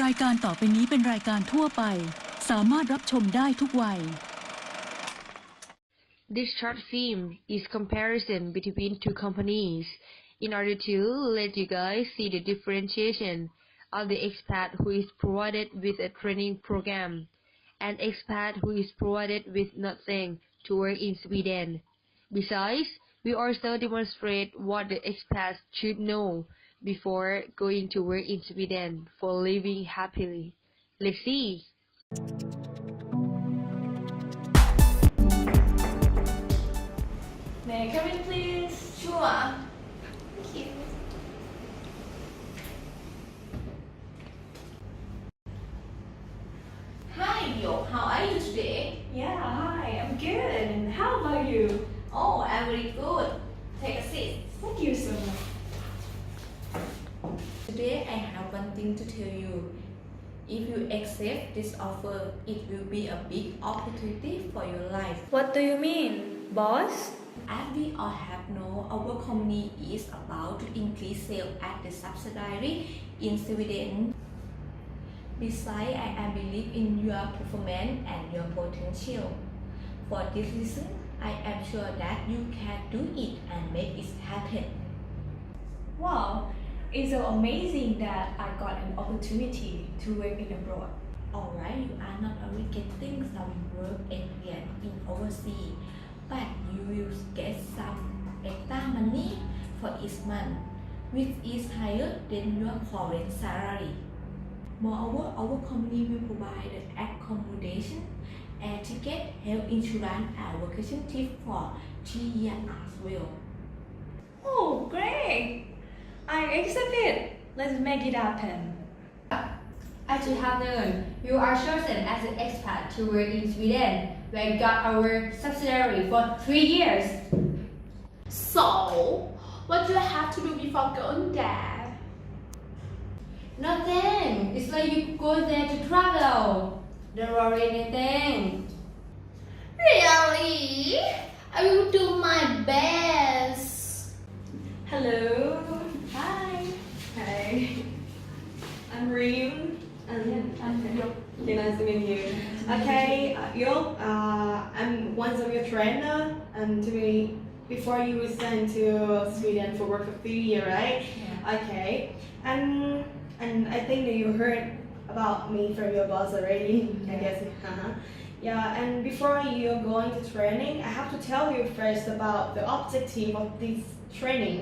รายการต่อไปนี้เป็นรายการทั่วไปสามารถรับชมได้ทุกวัย This short film is comparison between two companies in order to let you guys see the differentiation of the expat who is provided with a training program and expat who is provided with nothing to work in Sweden. Besides, we also demonstrate what the expats should know before going to work in Sweden for living happily. Let's see. May I come in, please? Sure. Thank you. Hi, Yo. How are you today? Yeah, hi, I'm good. And how about you? Oh, I'm very good. Take a seat. Thank you so much. Today, I have one thing to tell you. If you accept this offer, it will be a big opportunity for your life. What do you mean, boss? As we all have known, our company is about to increase sales at the subsidiary in Sweden. Besides, I believe in your performance and your potential. For this reason, I am sure that you can do it and make it happen. Wow, it's so amazing that I got an opportunity to work in abroad. Alright, you are not only getting some work experience in overseas, but you will get some extra money for each month, which is higher than your current salary. Moreover, our company will provide the accommodation, air ticket, health insurance, and vacation trip for 3 years as well. Oh, great! I accept it. Let's make it happen. As you have known, you are chosen as an expat to work in Sweden, where you got our subsidiary for 3 years. So, what do I have to do before going there? Nothing. It's like you go there to travel. Don't worry anything. Really? I will do my best. Hello. Hi. Hi. I'm Reem. I'm Yok. Okay, nice to meet you. Okay, Yok, I'm one of your trainer, and to me, before you were sent to Sweden for work for 3 years, right? Yeah. Okay, and I think that you heard about me from your boss already. I guess. Yeah, and before you're going to training, I have to tell you first about the objective of this training.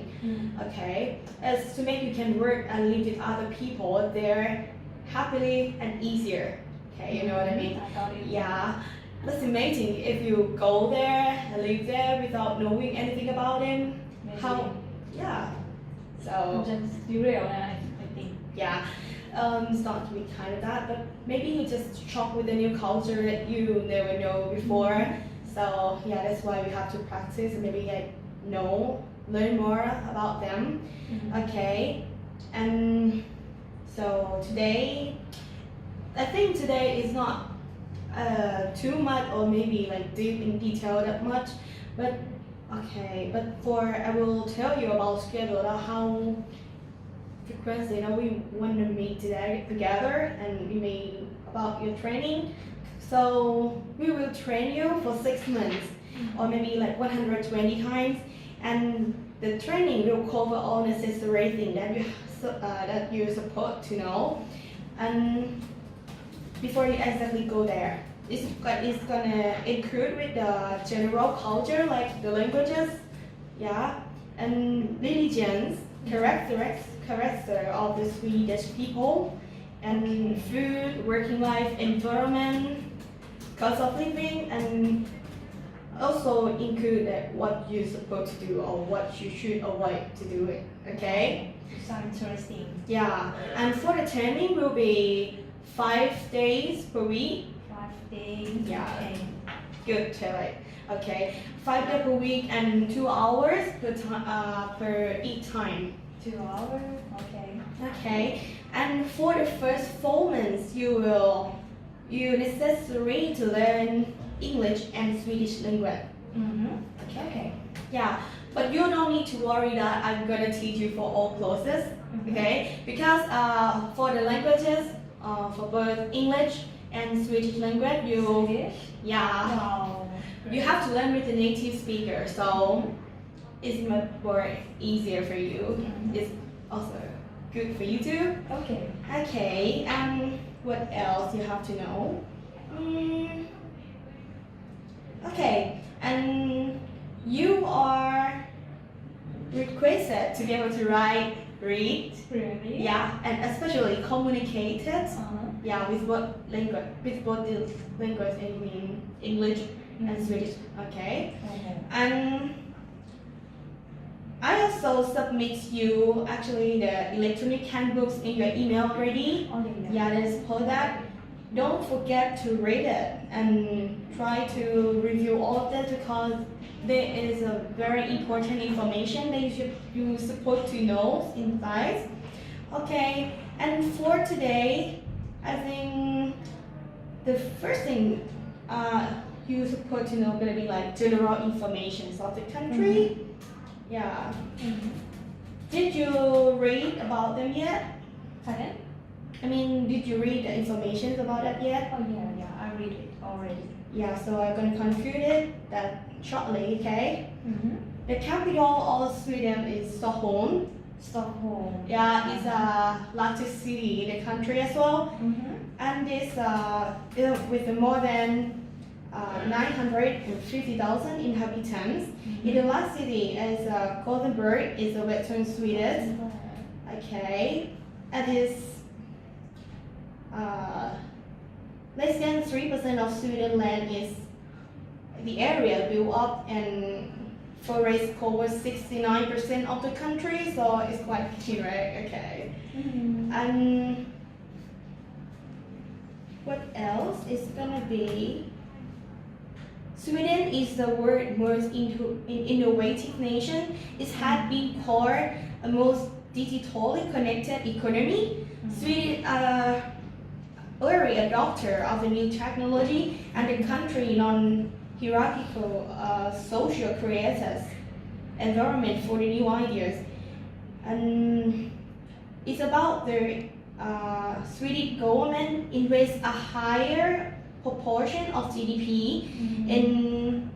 Okay, it's to make you can work and live with other people there happily and easier. Okay, you know what I mean? I got it. Yeah, that's amazing if you go there and live there without knowing anything about them. Maybe. How? Yeah. So Just be real, I think. yeah, it's not to be kind of that, but maybe you just shock with a new culture that you never know before. So yeah, that's why we have to practice and maybe learn more about them. Okay, and so today, I think today is not too much or maybe like deep in detail that much, but okay. But I will tell you about schedule how frequently we want to meet together and we may about your training. So we will train you for 6 months or maybe like 120 times, and the training will cover all necessary things that you're supposed to know. And before you exactly go there, it's gonna include with the general culture like the languages, yeah, and religions, character of the Swedish people, and food, working life, environment, cost of living, and also include what you're supposed to do or what you should avoid to do it. Okay? Sounds interesting. Yeah, and for the training will be 5 days per week. 5 days. Yeah. Okay. Good, Charlie. Okay, 5 days per week and 2 hours per each time. 2 hours. Okay. Okay, and for the first 4 months, you necessary to learn English and Swedish language. Okay. Yeah, but you don't need to worry that I'm gonna teach you for all classes. Okay, because for the languages for both English and Swedish language. Yeah. Wow. You have to learn with the native speaker, so it's much more easier for you. It's also good for you too. Okay. Okay, what else you have to know? Okay, and you are requested to be able to write, read, Really? yeah, and especially communicated, Uh-huh. yeah, with both language, with both the language, I mean English and Swedish. Okay, and I also submit you actually the electronic handbooks in your email already. Oh, Yeah, that is for that. Don't forget to read it and try to review all of that because there is a very important information that you're supposed to know inside. Okay, and for today, I think the first thing you're supposed to know gonna be like general information of the country. Yeah. Did you read about them yet? Pardon? I mean, did you read the information about that yet? Oh yeah, I read it already. Yeah, so I'm gonna conclude it that shortly, okay? Mm-hmm. The capital of Sweden is Stockholm. Stockholm. Yeah, it's a largest city in the country as well. Mm-hmm. And it's with more than 950,000 inhabitants. In the last city is Gothenburg, is a western Sweden. Okay, it is less than 3% of Sweden land is the area built up and forest covers 69% of the country, so it's quite key, right? Okay. And what else is gonna be? Sweden is the world's most innovative nation. It has been called a most digitally connected economy. Sweden early adopter of the new technology and the country non-hierarchical social creators environment for the new ideas. And it's about the Swedish government invests a higher proportion of GDP in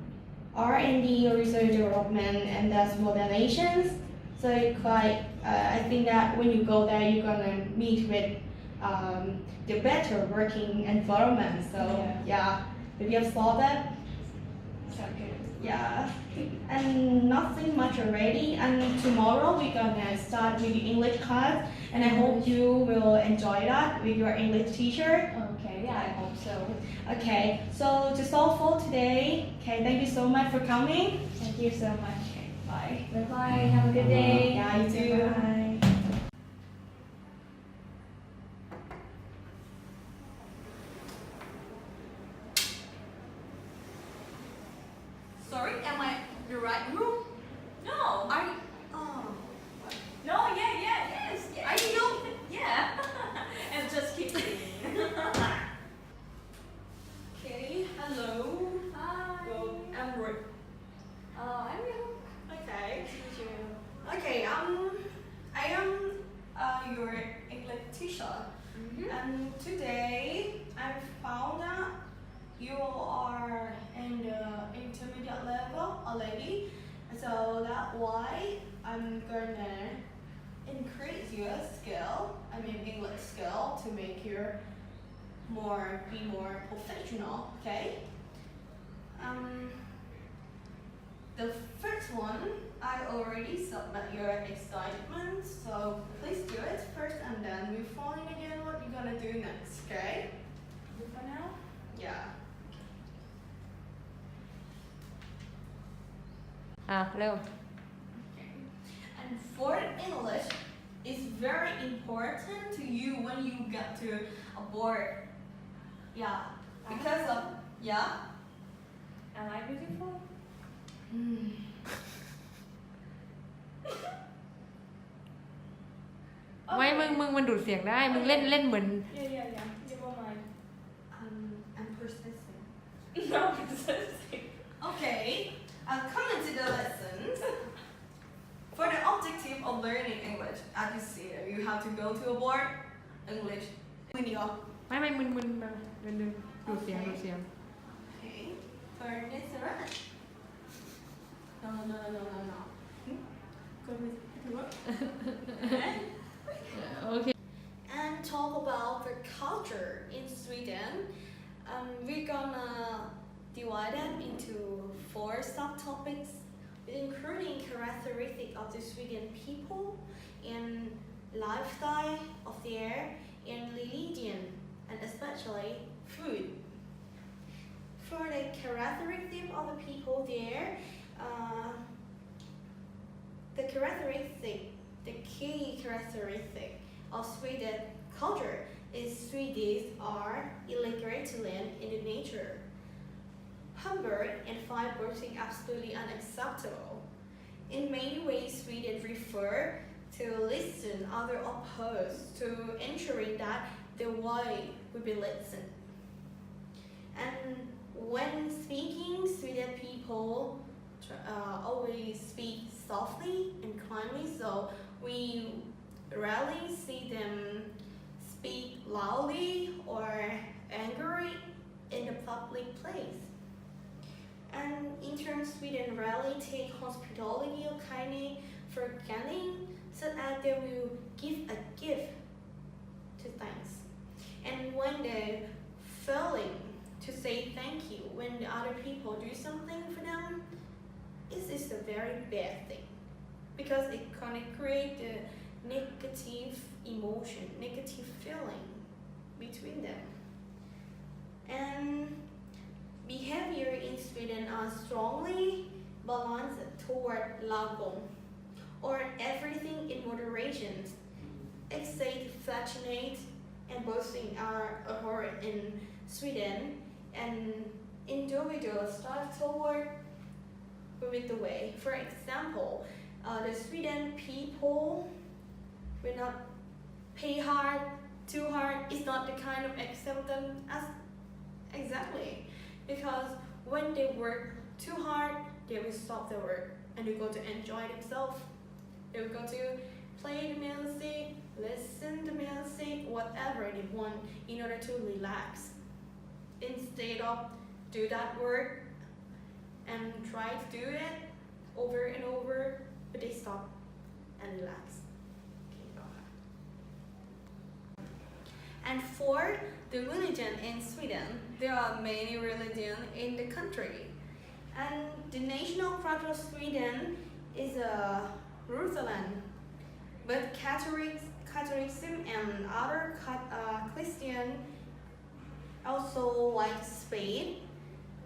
R&D, research development, and thus modernizations. So it's quite, I think that when you go there, you're gonna meet with the better working environment. So yeah, maybe you have saw that. Yeah, and nothing much already. And tomorrow we're gonna start with the English class, and I hope you will enjoy that with your English teacher. Okay, yeah, I hope so. Okay, so that's all for today. Okay, thank you so much for coming. Thank you so much. Bye. Bye bye. Have a good day. Yeah, you too. Bye. Sorry, am I in the right room? No, No, yes. I know. Yeah. And just keep kidding. Okay, hello. Hi. Well, I'm Rick. I'm you. Okay. Okay. I am your English teacher, and today I found out you are in the intermediate level already, so that's why I'm gonna increase your skill. I mean English skill to make you be more professional. Okay. The first one, I already submit your assignment, so please do it first and then we'll find again what you're gonna do next, okay? For now? Yeah. Hello. And for English, it's very important to you when you get to a board. Yeah, because of, yeah? Am I beautiful?ไม่มึงมันดูดเสียงได้ มึงเล่นเหมือน Yeah. Never mind. I'm persistent. No, persisting. Okay, coming to the lessons. For the objective of learning English, as you see, you have to go to a board. English มือนี้เหรอ ไม่มึนมาดูดูเสียง Okay turn this around no go with what Okay. And talk about the culture in Sweden. We're gonna divide them into 4 subtopics, including characteristics of the Sweden people and lifestyle of their and religion, and especially food. For the characteristics of the people there, the key characteristic of Sweden culture is Swedes are illegal to land in the nature. Humble and fireworking absolutely unacceptable. In many ways, Sweden refer to listen other opposed to ensuring that the way will be listened. And when speaking, Sweden people always speak softly and kindly, so we rarely see them speak loudly or angry in a public place. And in turn, Sweden rarely take hospitality or kindness for granted, so that they will give a gift to thanks. And when they're failing to say thank you when the other people do something for them, it is a very bad thing, because it can create a negative emotion, negative feeling between them. And behavior in Sweden are strongly balanced toward lagom, or everything in moderation. Excess, flatulence, and boasting are abhorrent in Sweden, and individuals strive toward with the way. For example, the Sweden people will not pay hard, too hard. It's not the kind of acceptance as exactly, because when they work too hard, they will stop their work and they go to enjoy themselves. They will go to play the music, listen to music, whatever they want in order to relax, instead of do that work and try to do it over and over, but they stop and relax. Okay, go ahead. And for the religion in Sweden, there are many religions in the country, and the national cloud of Sweden is Lutheran, but Catholicism and other Christian also like Spain.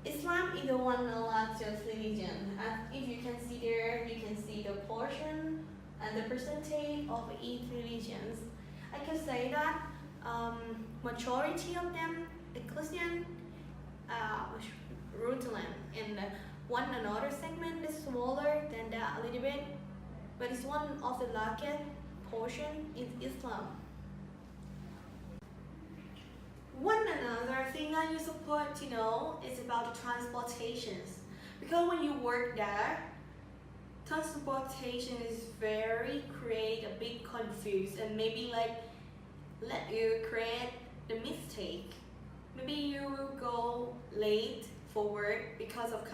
Islam is the one of the largest religion, and if you can see there, you can see the portion and the percentage of each religions. I can say that majority of them, the Christian, Lutheran, and one another segment is smaller than that a little bit, but it's one of the largest portion is Islam. One another thing that you support to know is about the transportations, because when you work there, transportation is very create a big confuse and maybe like let you create the mistake. Maybe you will go late for work because of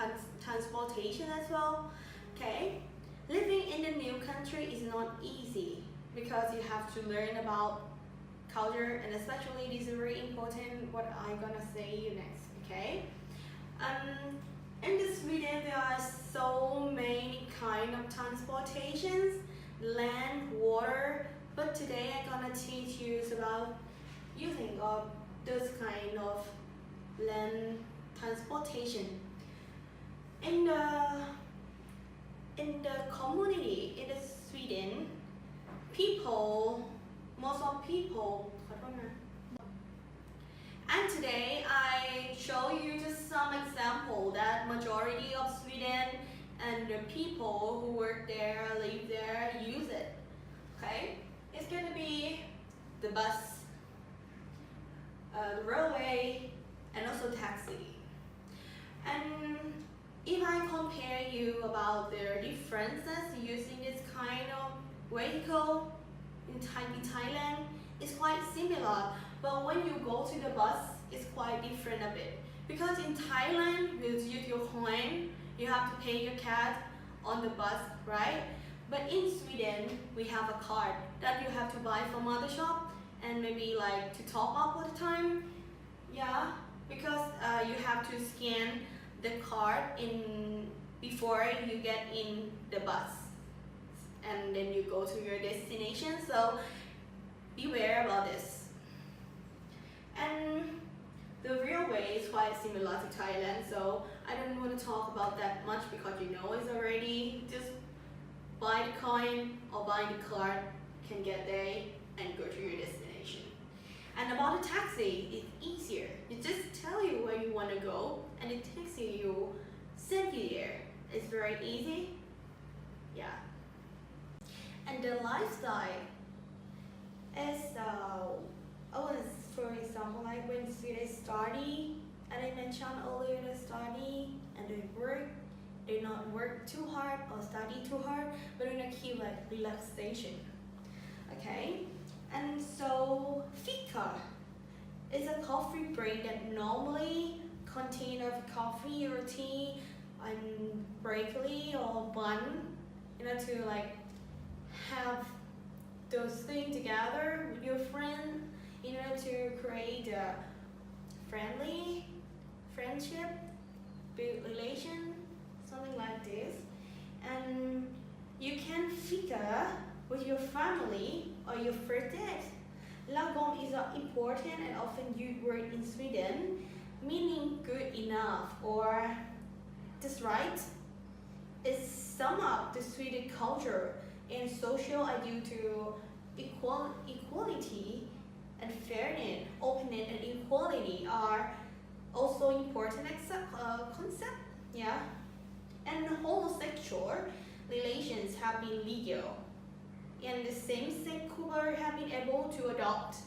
transportation as well. Okay, living in the new country is not easy, because you have to learn about culture, and especially this is very important what I'm gonna say you next. Okay, in Sweden there are so many kind of transportations, land, water, but today I'm gonna teach you about using of those kind of land transportation. In the community in the Sweden, most of people, and today I show you just some example that majority of Sweden and the people who work there, live there, use it. Okay, it's gonna be the bus, the railway, and also taxi. And if I compare you about their differences using this kind of vehicle in Thailand, it's quite similar. similar, but when you go to the bus, it's quite different a bit. Because in Thailand, you use your coin, you have to pay your card on the bus, right? But in Sweden, we have a card that you have to buy from other shop and maybe like to top up all the time. Yeah, because you have to scan the card in before you get in the bus, and then you go to your destination. So beware about this. And the railway is quite similar to Thailand, so I don't want to talk about that much because you know it's already. Just buy the coin or buy the card, can get there and go to your destination. And about the taxi, it's easier. It just tell you where you want to go and the taxi you send you there. It's very easy. Yeah. And the lifestyle is for example, like when students study, and I mentioned earlier, they study and they work. They not work too hard or study too hard, but they keep like relaxation. Okay, and so fika is a coffee break that normally contain of coffee or tea and broccoli or bun, to like have those things together with your friend, to create a friendship, build relation, something like this. And you can fika with your family or your first date. Lagom is important and often used word in Sweden, meaning good enough or just right. It sums up the Swedish culture and social ideal to equality and fairness. Openness and equality are also important concept. Yeah. And homosexual relations have been legal, and the same-sex couple have been able to adopt.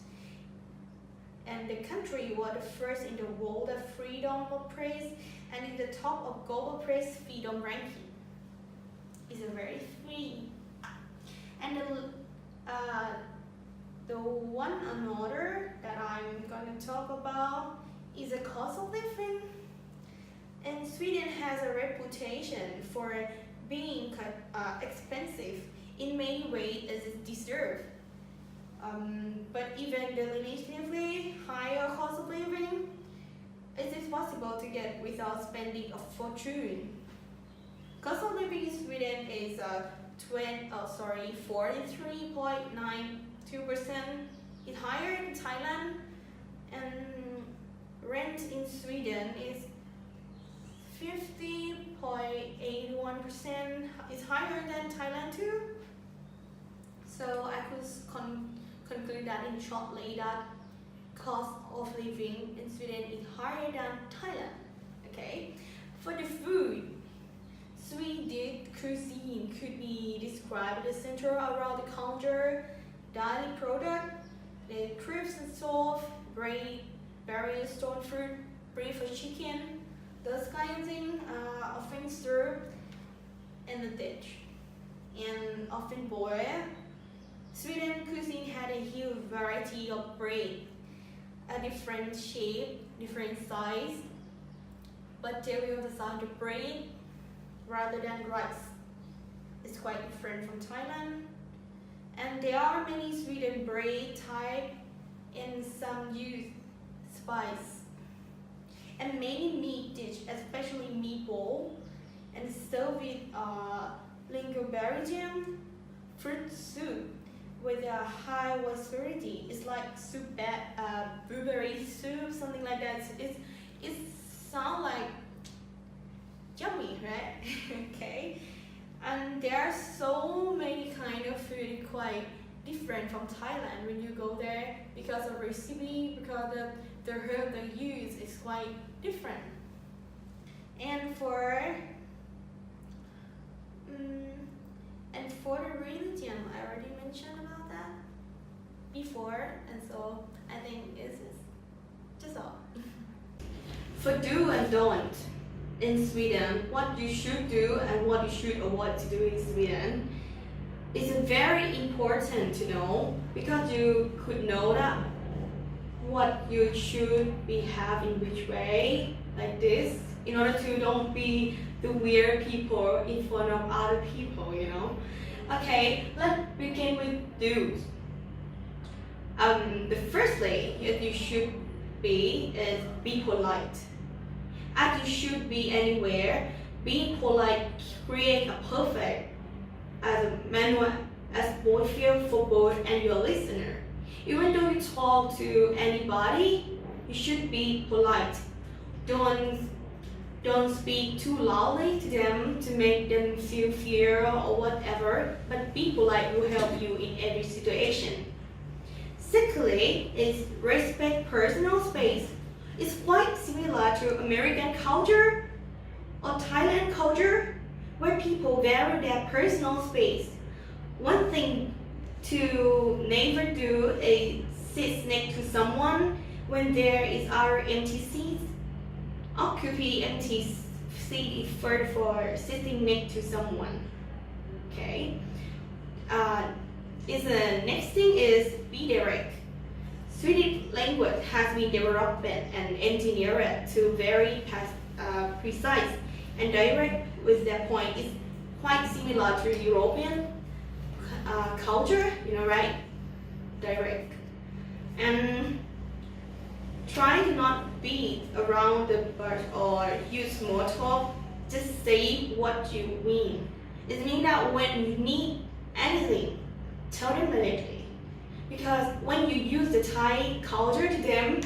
And the country was the first in the world of freedom of press and in the top of global press freedom ranking. It's a very free. And the one another that I'm going to talk about is the cost of living. And Sweden has a reputation for being expensive in many ways as it deserves. But even the relatively higher cost of living, it is possible to get without spending a fortune. Cost of living in Sweden is 43.92%. It's higher in Thailand, and rent in Sweden is 50.81%. It's higher than Thailand too. So I could conclude that in shortly that cost of living in Sweden is higher than Thailand. Okay. For the food, Swedish cuisine could be described as central around the culture, daily product, the crepes and soft, bread, various stone fruit, beef or chicken, those kind of things are often served in the dish and often boiled. Sweden cuisine had a huge variety of bread, a different shape, different size, but they will design the bread rather than rice. It's quite different from Thailand. And there are many Sweden bread type and some use spice. And many meat dish, especially meatball, and served with lingonberry jam, fruit soup with a high viscosity. It's like soup, blueberry soup, something like that. It sounds like yummy, right? Okay. And there are so many kind of food quite different from Thailand when you go there because of recipe, because the herb they use is quite different. And for the religion, I already mentioned about that before, and so I think this is just all. For do and don't in Sweden, what you should do and what you should avoid to do in Sweden is very important to know, because you could know that what you should be have in which way, like this, in order to don't be the weird people in front of other people, you know. Okay, let's begin with do's. The firstly that you should be is be polite. As you should be anywhere, being polite creates a perfect as a manual as both feel for both and your listener. Even though you talk to anybody, you should be polite. Don't speak too loudly to them to make them feel fear or whatever, but be polite will help you in every situation. Secondly is respect personal space. It's quite similar to American culture or Thailand culture, where people value their personal space. One thing to never do is sit next to someone when there is other empty seats. Occupy empty seat is for sitting next to someone. Okay. The next thing is be direct. Swedish language has been developed and engineered to very precise and direct with that point. It's quite similar to European culture, you know, right? Direct. And try to not beat around the bush or use small talk. Just say what you mean. It means that when you need anything, tell them immediately. Because when you use the Thai culture to them,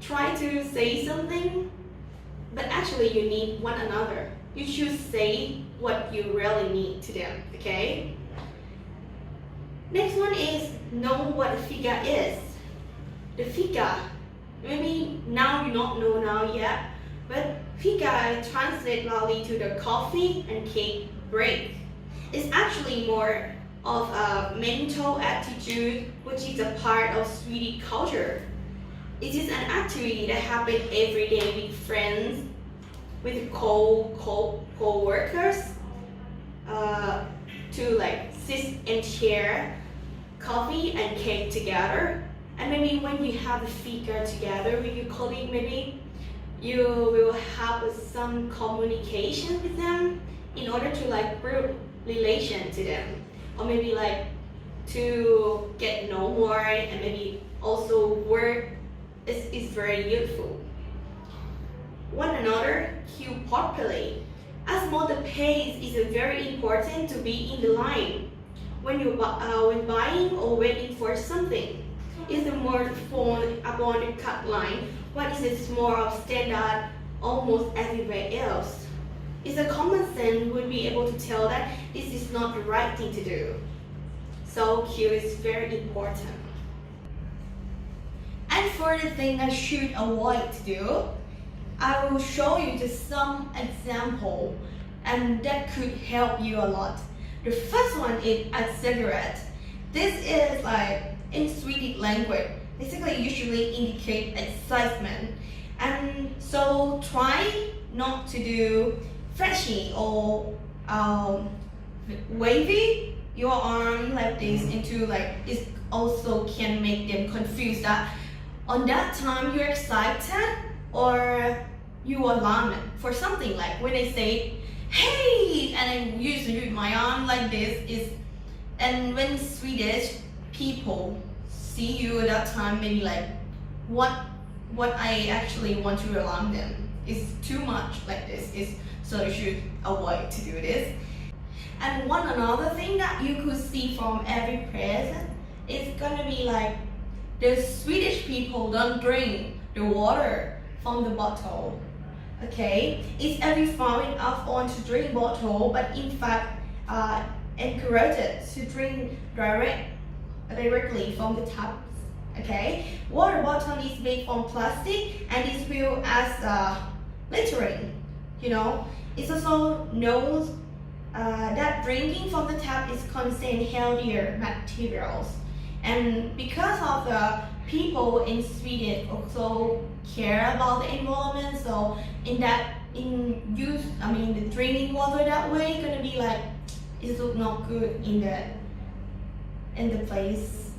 try to say something, but actually you need one another. You should say what you really need to them, okay? Next one is know what a fika is. The fika, maybe now you don't know now yet, but fika translates loudly to the coffee and cake break. It's actually more of a mental attitude which is a part of Swedish culture. It is an activity that happens every day with friends, with co-workers, to like sit and share coffee and cake together. And maybe when you have a fika together with your colleague, maybe you will have some communication with them in order to like build relation to them, or maybe like to get know more, and maybe also work is very useful. One another queue properly. As model pace is very important to be in the line when you when buying or waiting for something. Is the more phone upon the cut line, what is it more of standard almost everywhere else? Is a common sense would be able to tell that this is not the right thing to do. So queue is very important. And for the thing I should avoid to do, I will show you just some example, and that could help you a lot. The first one is a cigarette. This is like in Swedish language, basically usually indicate excitement. And so try not to do flashy or wavy your arm like this into like, it also can make them confused that on that time you're excited or you alarmed for something. Like when they say, hey, and I usually use my arm like this is, and when Swedish people see you at that time, maybe like what I actually want to alarm them is too much like this, is so you should avoid to do this. And one another thing that you could see from every present is gonna be like the Swedish people don't drink the water from the bottle. Okay, it's every found up on to drink bottle, but in fact encouraged to drink directly from the taps. Okay, water bottle is made from plastic and is viewed as littering. You know, it's also known that drinking from the tap is contain healthier materials, and because of the people in Sweden also care about the environment, so the drinking water that way gonna be like it's not good in the place.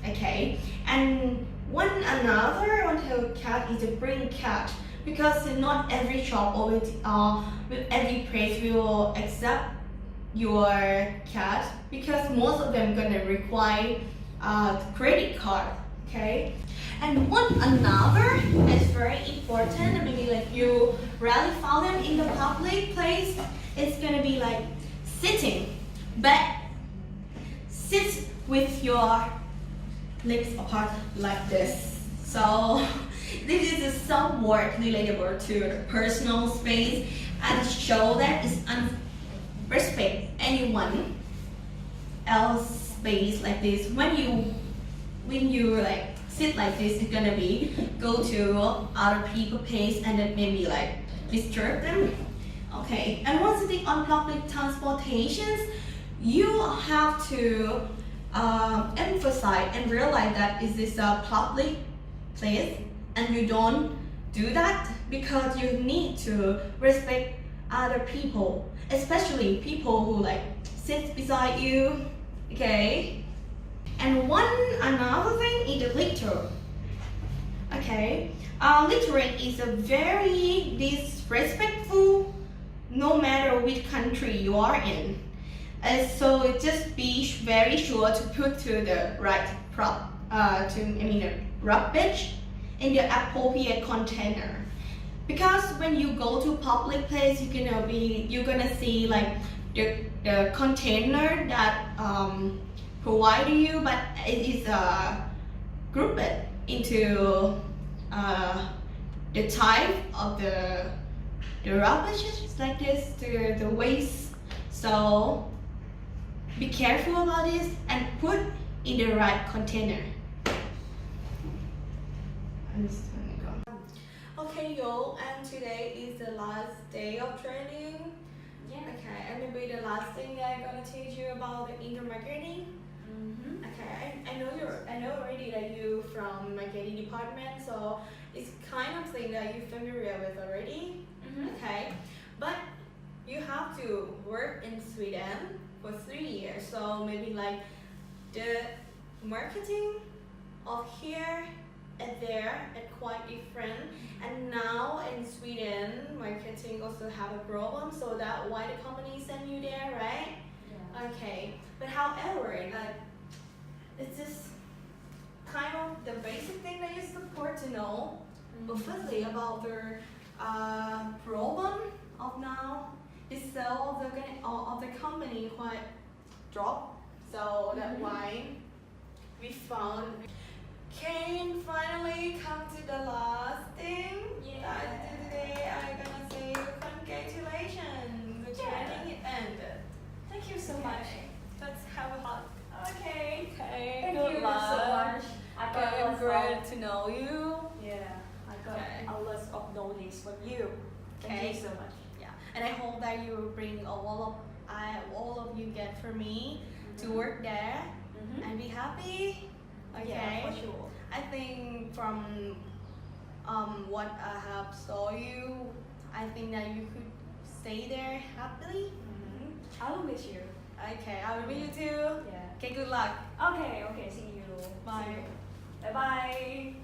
Okay, and one another Ontario cat is a bring cat because not every shop or with every place will accept your cat because most of them gonna require credit card. Okay. And one another is very important. Maybe like you rarely found them in the public place. It's gonna be like sitting, but sit with your legs apart like this. So this is somewhat relatable to the personal space and show that it's unrespect anyone else space like this. When you like sit like this, it's gonna be go to other people place and then maybe like disturb them. Okay, and once sitting on public transportations, you have to emphasize and realize that is this a public place and you don't do that because you need to respect other people, especially people who like sit beside you. Okay, and one another thing is the litter. Okay, littering is a very disrespectful no matter which country you are in. So just be very sure to put to the right rubbish in the appropriate container. Because when you go to public place, you're gonna see like the container that provided you, but it is grouped into the type of the rubbish like this, the waste. So be careful about this and put in the right container. Okay, yo, and today is the last day of training. Yeah. Okay, and maybe the last thing that I'm gonna teach you about the intermarketing. Okay, I know already that you from marketing department, so it's kind of thing that you're familiar with already. Okay, but you have to work in Sweden for 3 years, so maybe like the marketing of here and there are quite different. And now in Sweden, marketing also have a problem, so that's why the company send you there, right? Yeah. Okay, but however, it's just kind of the basic thing that you support to know. But firstly, about the problem of now, the sale of the company quite drop, so that's why we found. Can finally come to the last thing. Today I'm gonna say congratulations. The training ended. Thank you so much. Let's have a hug. Okay. Thank Good you so luck. much. I got a lot Great to know you. Yeah, I got Okay. a lot of knowledge from you. Thank Okay. you so much. Yeah, and I hope that you will bring all of you get for me to work there and be happy. Okay. Yeah, for sure. I think from what I have saw you, I think that you could stay there happily. I will miss you. Okay, I will meet you too. Yeah. Okay, good luck. Okay, see you. Bye. Bye bye.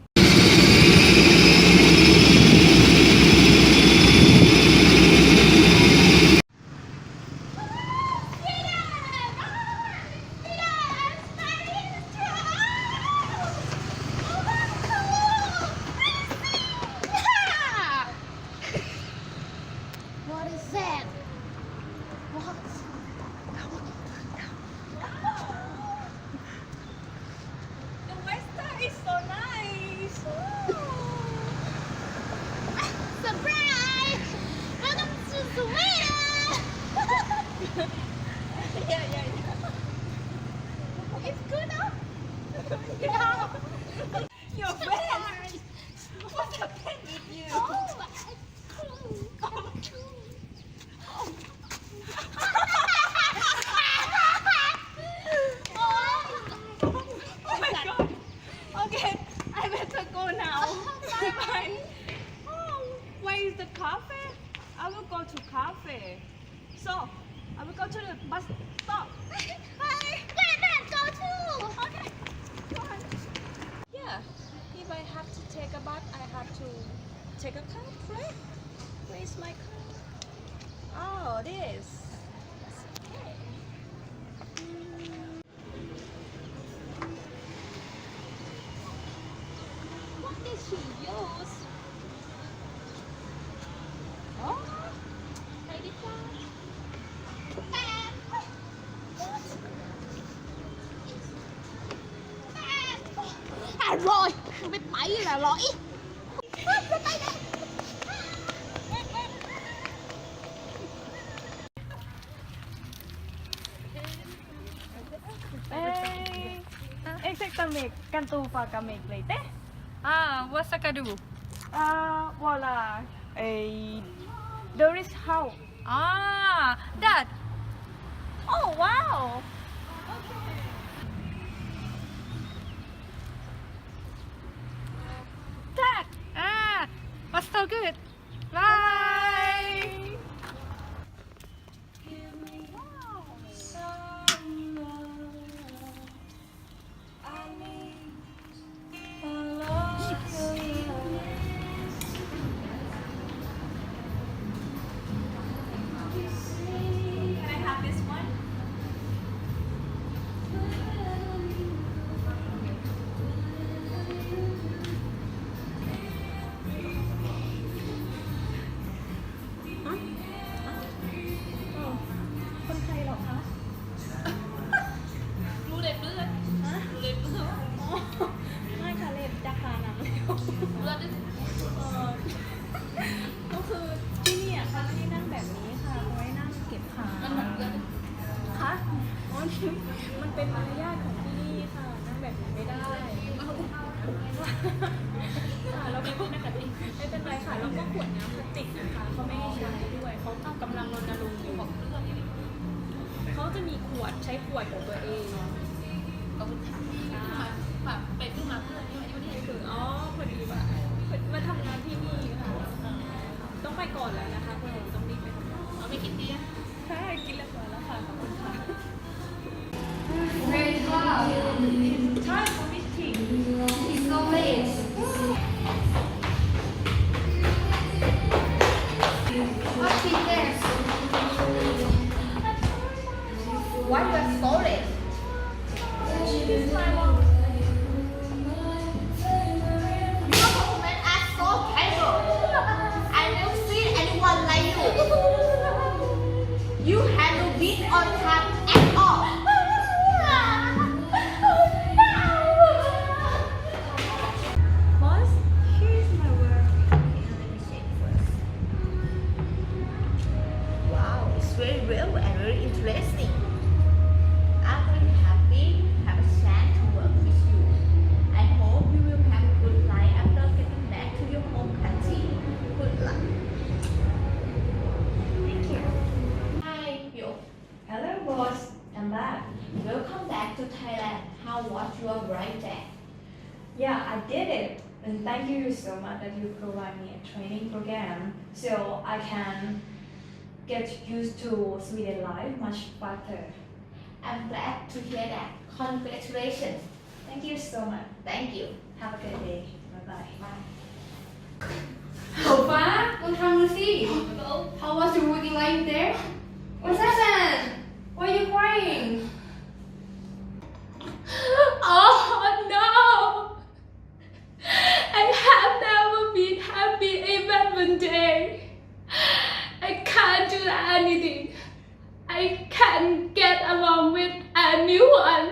What is that? What? The website is so nice. Surprise! Welcome to Sweden! Yeah. It's good now? Your friend. What happened with you? Oh, that's cool. Oh my god. Okay, I better go now. Bye. Oh, where is the cafe? I will go to cafe. So, I will go to the bus stop. Bye. Let's go too. Okay. Go on. Yeah, if I have take a bus, I have to take a card, right? Where is my card? Oh, this. Okay. What did she use? Oh, Hay đi cha. À rồi, biết bẫy là lỗi. exactamente, canto vagamente, né? What's a kadu? Voila. There is how. That. Oh, wow. That. Was so good. Bye. Can I have this one? Conไทยเหรอคะ รู้เด็ดเลือดรู้เด็ดเลือด ไม่ค่ะเล็บจะคาหนังเร็ว เลือด ก็คือที่นี่อ่ะเขาไม่ได้นั่งแบบนี้ค่ะเขาไว้นั่งเก็บขา มันเหมือนเลือด คะอ๋อนี่มันเป็นมารยาทของที่นี่ค่ะ นั่งแบบนี้ไม่ได้ค่ะแล้วก็ไม่เป็นไรค่ะ แล้วก็ขวดน้ำพลาสติกนะคะเขาไม่ให้ใช้ด้วยเขากำลังรณรงค์อยู่เขาจะมีขวดใช้ขวดของตัวเอง เอาคุณถามแบบไปเพิ่งมาเพื่อนที่วันนี้ คืออ๋อพอดีว่ามาทำงานที่นี่ค่ะต้องไปก่อนแล้วนะคะเพราะเราต้องรีบไปทำงาน เอาไปกินเบียร์ ใช่กินเรียบร้อยแล้วค่ะขอบคุณค่ะ Great job. Time for meeting. It's so late. What's in there? Why you are so late? Your performance are so terrible. I never seen anyone like you. You have no beat on time at all. Boss, here's my work. Okay, let me check first. Wow, it's very real and very interesting. I'm very happy to have a chance to work with you. I hope you will have a good life after getting back to your home country. Good luck. Thank you. Hi, Pio. Hello, boss. I'm back. Welcome back to Thailand. How was your ride back? Yeah, I did it. And thank you so much that you provide me a training program so I can get used to Sweden life much faster. I'm glad to hear that. Congratulations. Thank you so much. Thank you. Have a good day. Bye bye. Bye. เอาฟ้าลองทำดูสิ How was your working life there? What's happened? Why are you crying? Oh no! I have never been happy even one day. I can't do anything. I can't get along with anyone.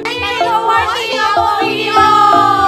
Thank you for watching our video.